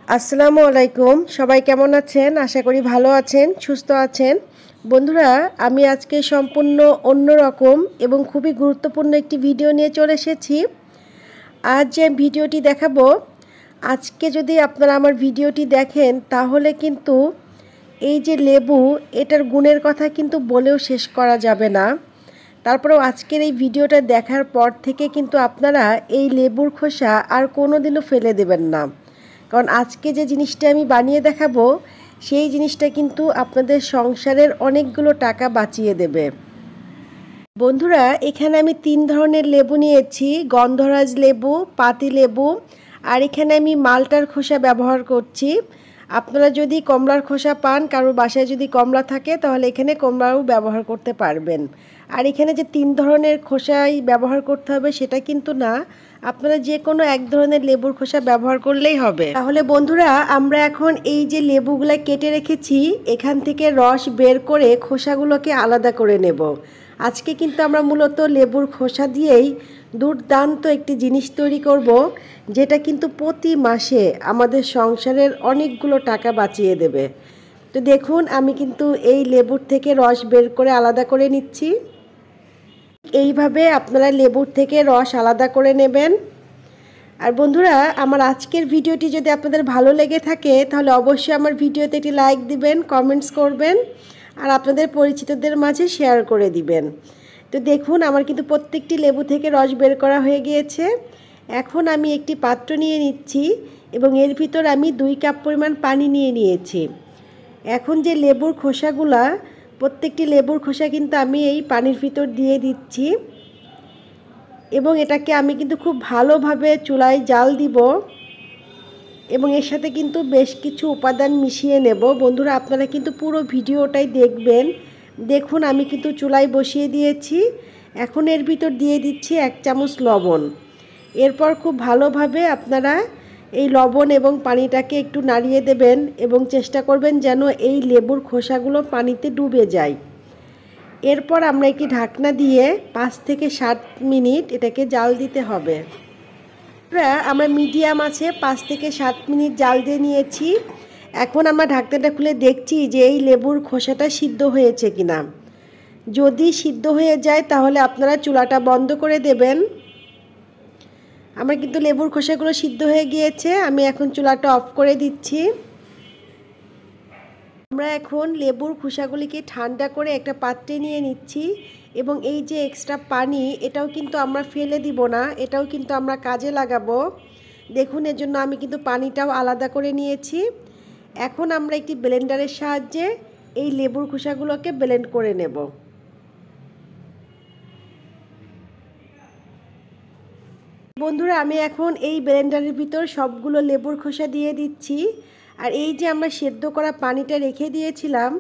আসসালামু আলাইকুম। সবাই কেমন আছেন? আশা করি ভালো আছেন, সুস্থ আছেন। বন্ধুরা, আমি আজকে সম্পূর্ণ অন্যরকম এবং খুবই গুরুত্বপূর্ণ একটি ভিডিও নিয়ে চলে এসেছি। আজ যে ভিডিওটি দেখাবো, আজকে যদি আপনারা আমার ভিডিওটি দেখেন তাহলে কিন্তু এই যে লেবু, এটার গুণের কথা কিন্তু বলেও শেষ করা যাবে না। তারপরেও আজকের এই ভিডিওটা দেখার পর থেকে কিন্তু আপনারা এই লেবুর খোসা আর কোনোদিনও ফেলে দেবেন না, কারণ আজকে যে জিনিসটা আমি বানিয়ে দেখাবো সেই জিনিসটা কিন্তু আপনাদের সংসারের অনেকগুলো টাকা বাঁচিয়ে দেবে। বন্ধুরা, এখানে আমি 3 ধরনের লেবু নিয়েছি, গন্ধরাজ লেবু, পাতি লেবু, আর এখানে আমি মালটার খোসা ব্যবহার করছি। আপনারা যদি কমলার খোসা পান, কারোর বাসায় যদি কমলা থাকে তাহলে এখানে কমলাও ব্যবহার করতে পারবেন। আর এখানে যে 3 ধরনের খোসাই ব্যবহার করতে হবে সেটা কিন্তু না, আপনারা যে কোনো এক ধরনের লেবুর খোসা ব্যবহার করলেই হবে। তাহলে বন্ধুরা, আমরা এখন এই যে লেবুগুলো কেটে রেখেছি এখান থেকে রস বের করে খোসাগুলোকে আলাদা করে নেব। আজকে কিন্তু আমরা মূলত লেবুর খোসা দিয়েই দুর্দান্ত একটি জিনিস তৈরি করব, যেটা কিন্তু প্রতি মাসে আমাদের সংসারের অনেকগুলো টাকা বাঁচিয়ে দেবে। তো দেখুন, আমি কিন্তু এই লেবুর থেকে রস বের করে আলাদা করে নিচ্ছি। এইভাবে আপনারা লেবুর থেকে রস আলাদা করে নেবেন। আর বন্ধুরা, আমার আজকের ভিডিওটি যদি আপনাদের ভালো লেগে থাকে তাহলে অবশ্যই আমার ভিডিওতে একটি লাইক দিবেন, কমেন্টস করবেন, আর আপনাদের পরিচিতদের মাঝে শেয়ার করে দিবেন। তো দেখুন, আমার কিন্তু প্রত্যেকটি লেবু থেকে রস বের করা হয়ে গিয়েছে। এখন আমি একটি পাত্র নিয়ে নিচ্ছি এবং এর ভিতর আমি 2 কাপ পরিমাণ পানি নিয়ে নিয়েছি। এখন যে লেবুর খোসাগুলা, প্রত্যেকটি লেবুর খোসা কিন্তু আমি এই পানির ভিতর দিয়ে দিচ্ছি এবং এটাকে আমি কিন্তু খুব ভালোভাবে চুলায় জাল দিব এবং এর সাথে কিন্তু বেশ কিছু উপাদান মিশিয়ে নেব। বন্ধুরা, আপনারা কিন্তু পুরো ভিডিওটাই দেখবেন। দেখুন, আমি কিন্তু চুলায় বসিয়ে দিয়েছি। এখন এর ভিতর দিয়ে দিচ্ছি 1 চামচ লবণ। এরপর খুব ভালোভাবে আপনারা এই লবণ এবং পানিটাকে একটু নাড়িয়ে দেবেন এবং চেষ্টা করবেন যেন এই লেবুর খোসাগুলো পানিতে ডুবে যায়। এরপর আমরা একটি ঢাকনা দিয়ে 5 থেকে 7 মিনিট এটাকে জাল দিতে হবে। আমরা মিডিয়াম আছে 5 থেকে 7 মিনিট জাল দিয়ে নিয়েছি। এখন আমরা ঢাকনাটা খুলে দেখছি যে এই লেবুর খোসাটা সিদ্ধ হয়েছে কিনা। যদি সিদ্ধ হয়ে যায় তাহলে আপনারা চুলাটা বন্ধ করে দেবেন। আমার কিন্তু লেবুর খোসাগুলো সিদ্ধ হয়ে গিয়েছে, আমি এখন চুলাটা অফ করে দিচ্ছি। আমরা এখন লেবুর খোসাগুলিকে ঠান্ডা করে একটা পাত্রে নিয়ে নিচ্ছি এবং এই যে এক্সট্রা পানি, এটাও কিন্তু আমরা ফেলে দিব না, এটাও কিন্তু আমরা কাজে লাগাবো। দেখুন, এর জন্য আমি কিন্তু পানিটাও আলাদা করে নিয়েছি। এখন আমরা একটি ব্লেন্ডারের সাহায্যে এই লেবুর খোসাগুলোকে ব্লেন্ড করে নেব। বন্ধুরা, আমি এখন এই ব্লেন্ডারের ভিতর সবগুলো লেবুর খোসা দিয়ে দিচ্ছি। আর এই যে আমরা সেদ্ধ করা পানিটা রেখে দিয়েছিলাম,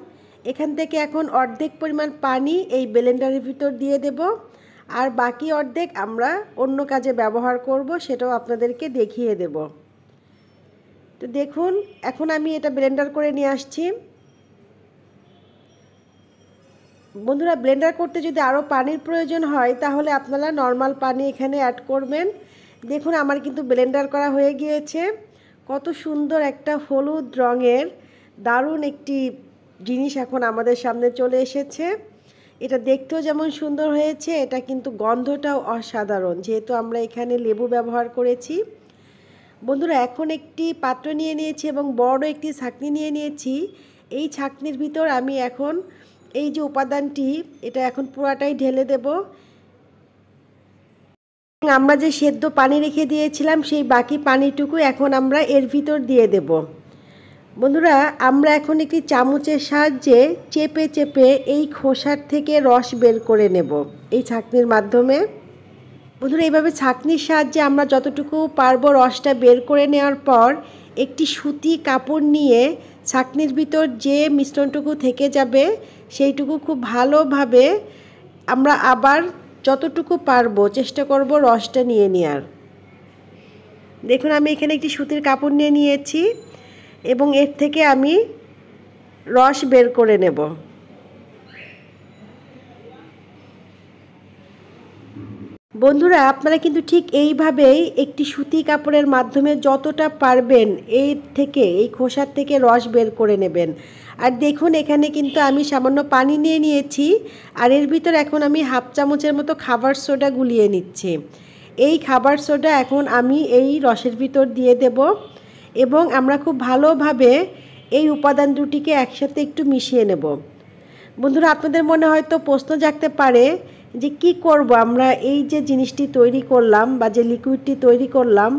এখান থেকে এখন অর্ধেক পরিমাণ পানি এই ব্লেন্ডারের ভিতর দিয়ে দেব, আর বাকি অর্ধেক আমরা অন্য কাজে ব্যবহার করব, সেটাও আপনাদেরকে দেখিয়ে দেব। তো দেখুন, এখন আমি এটা ব্লেন্ডার করে নিয়ে আসছি। বন্ধুরা, ব্লেন্ডার করতে যদি আরও পানির প্রয়োজন হয় তাহলে আপনারা নর্মাল পানি এখানে অ্যাড করবেন। দেখুন, আমার কিন্তু ব্লেন্ডার করা হয়ে গিয়েছে। কত সুন্দর একটা হলুদ রঙের দারুণ একটি জিনিস এখন আমাদের সামনে চলে এসেছে। এটা দেখতেও যেমন সুন্দর হয়েছে, এটা কিন্তু গন্ধটাও অসাধারণ, যেহেতু আমরা এখানে লেবু ব্যবহার করেছি। বন্ধুরা, এখন একটি পাত্র নিয়ে নিয়েছি এবং বড় একটি ছাঁকনি নিয়ে নিয়েছি। এই ছাঁকনির ভিতর আমি এখন এই যে উপাদানটি, এটা এখন পুরাটাই ঢেলে দেব। আমরা যে সেদ্ধ পানি রেখে দিয়েছিলাম সেই বাকি পানিটুকু এখন আমরা এর ভিতর দিয়ে দেব। বন্ধুরা, আমরা এখন একটি চামচের সাহায্যে চেপে চেপে এই খোসার থেকে রস বের করে নেব এই ছাঁকনির মাধ্যমে। বন্ধুরা, এইভাবে ছাঁকনির সাহায্যে আমরা যতটুকু পারবো রসটা বের করে নেওয়ার পর একটি সুতি কাপড় নিয়ে ছাঁকনির ভিতর যে মিশ্রণটুকু থেকে যাবে সেইটুকু খুব ভালোভাবে আমরা আবার যতটুকু পারবো চেষ্টা করব রসটা নিয়ে নেওয়ার। দেখুন, আমি এখানে একটি সুতির কাপড় নিয়ে নিয়েছি এবং এর থেকে আমি রস বের করে নেব। বন্ধুরা আপনারা কিন্তু ঠিক এইভাবেই একটি সুতি কাপড়ের মাধ্যমে যতটা পারবেন এই খোসার থেকে রস বের করে নেবেন। আর দেখুন এখানে কিন্তু আমি সামান্য পানি নিয়ে নিয়েছি, আর এর ভিতর এখন আমি হাফ চামচের মতো খাবার সোডা গুলিয়ে নিচ্ছি। এই খাবার সোডা এখন আমি এই রসের ভিতর দিয়ে দেব এবং আমরা খুব ভালোভাবে এই উপাদান দুটিকে একসাথে একটু মিশিয়ে নেব। বন্ধুরা আপনাদের মনে হয়তো প্রশ্ন জাগতে পারে যে কি করব আমরা এই যে জিনিসটি তৈরি করলাম বা যে লিকুইডটি তৈরি করলাম,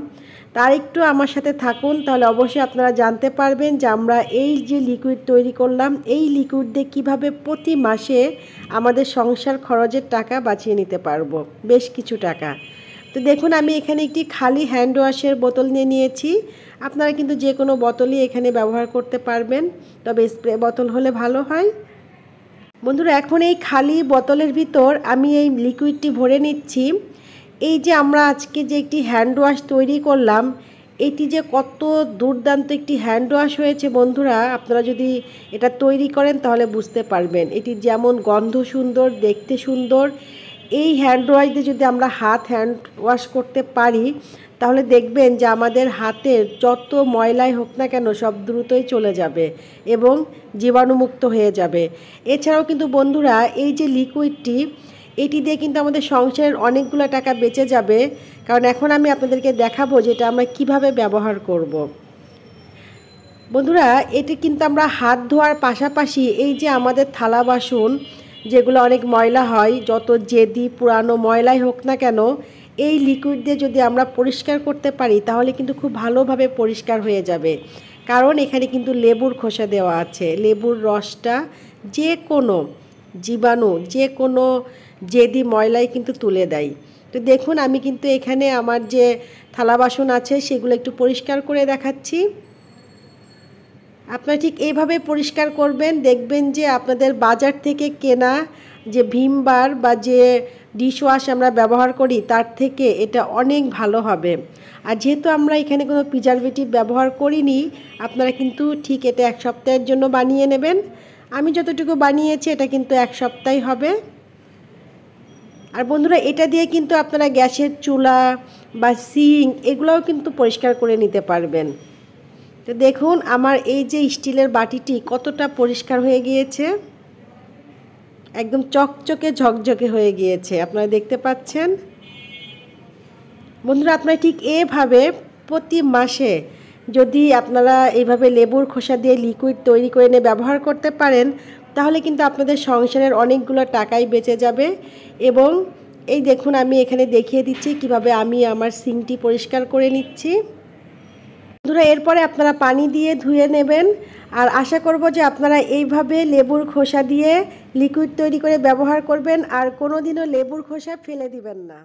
তার একটু আমার সাথে থাকুন, তাহলে অবশ্যই আপনারা জানতে পারবেন যে আমরা এই যে লিকুইড তৈরি করলাম এই লিকুইড দিয়ে কীভাবে প্রতি মাসে আমাদের সংসার খরচের টাকা বাঁচিয়ে নিতে পারবো, বেশ কিছু টাকা। তো দেখুন আমি এখানে একটি খালি হ্যান্ড ওয়াশের বোতল নিয়ে নিয়েছি। আপনারা কিন্তু যে কোনো বোতলই এখানে ব্যবহার করতে পারবেন, তবে স্প্রে বোতল হলে ভালো হয়। বন্ধুরা এখন এই খালি বোতলের ভিতর আমি এই লিকুইডটি ভরে নিচ্ছি। এই যে আমরা আজকে যে একটি হ্যান্ড ওয়াশ তৈরি করলাম, এটি যে কত দুর্দান্ত একটি হ্যান্ড ওয়াশ হয়েছে বন্ধুরা, আপনারা যদি এটা তৈরি করেন তাহলে বুঝতে পারবেন। এটি যেমন গন্ধ সুন্দর, দেখতে সুন্দর। এই হ্যান্ড ওয়াশ দিয়ে যদি আমরা হ্যান্ড ওয়াশ করতে পারি তাহলে দেখবেন যে আমাদের হাতের যত ময়লাই হোক না কেন সব দ্রুতই চলে যাবে এবং জীবাণুমুক্ত হয়ে যাবে। এছাড়াও কিন্তু বন্ধুরা এই যে লিকুইডটি, এটি দিয়ে কিন্তু আমাদের সংসারের অনেকগুলো টাকা বেঁচে যাবে, কারণ এখন আমি আপনাদেরকে দেখাবো যে এটা আমরা কিভাবে ব্যবহার করব। বন্ধুরা এটি কিন্তু আমরা হাত ধোয়ার পাশাপাশি এই যে আমাদের থালা বাসন যেগুলো অনেক ময়লা হয়, যত জেদি পুরানো ময়লাই হোক না কেন, এই লিকুইড দিয়ে যদি আমরা পরিষ্কার করতে পারি তাহলে কিন্তু খুব ভালোভাবে পরিষ্কার হয়ে যাবে। কারণ এখানে কিন্তু লেবুর খোসা দেওয়া আছে। লেবুর রসটা যে কোনো জীবাণু, যে কোনো জেদি ময়লাই কিন্তু তুলে দেয়। তো দেখুন আমি কিন্তু এখানে আমার যে থালা বাসন আছে সেগুলো একটু পরিষ্কার করে দেখাচ্ছি। আপনারা ঠিক এইভাবে পরিষ্কার করবেন, দেখবেন যে আপনাদের বাজার থেকে কেনা যে ভিম বার বা যে ডিশওয়াশ আমরা ব্যবহার করি তার থেকে এটা অনেক ভালো হবে। আর যেহেতু আমরা এখানে কোনো প্রিজারভেটিভ ব্যবহার করিনি, আপনারা কিন্তু ঠিক এটা 1 সপ্তাহের জন্য বানিয়ে নেবেন। আমি যতটুকু বানিয়েছি এটা কিন্তু 1 সপ্তাহই হবে। আর বন্ধুরা এটা দিয়ে কিন্তু আপনারা গ্যাসের চুলা বা সিঙ্ক এগুলোও কিন্তু পরিষ্কার করে নিতে পারবেন। তো দেখুন আমার এই যে স্টিলের বাটিটি কতটা পরিষ্কার হয়ে গিয়েছে, একদম চকচকে ঝকঝকে হয়ে গিয়েছে, আপনারা দেখতে পাচ্ছেন। বন্ধুরা আপনারা ঠিক এভাবে প্রতি মাসে যদি আপনারা এইভাবে লেবুর খোসা দিয়ে লিকুইড তৈরি করে নিয়ে ব্যবহার করতে পারেন তাহলে কিন্তু আপনাদের সংসারের অনেকগুলো টাকাই বেঁচে যাবে। এবং এই দেখুন আমি এখানে দেখিয়ে দিচ্ছি কিভাবে আমি আমার সিঙ্কটি পরিষ্কার করে নিচ্ছি। বন্ধুরা এরপরে আপনারা পানি দিয়ে ধুয়ে নেবেন। আর আশা করব যে আপনারা এইভাবে লেবুর খোসা দিয়ে লিকুইড তৈরি করে ব্যবহার করবেন আর কোনোদিনও লেবুর খোসা ফেলে দিবেন না।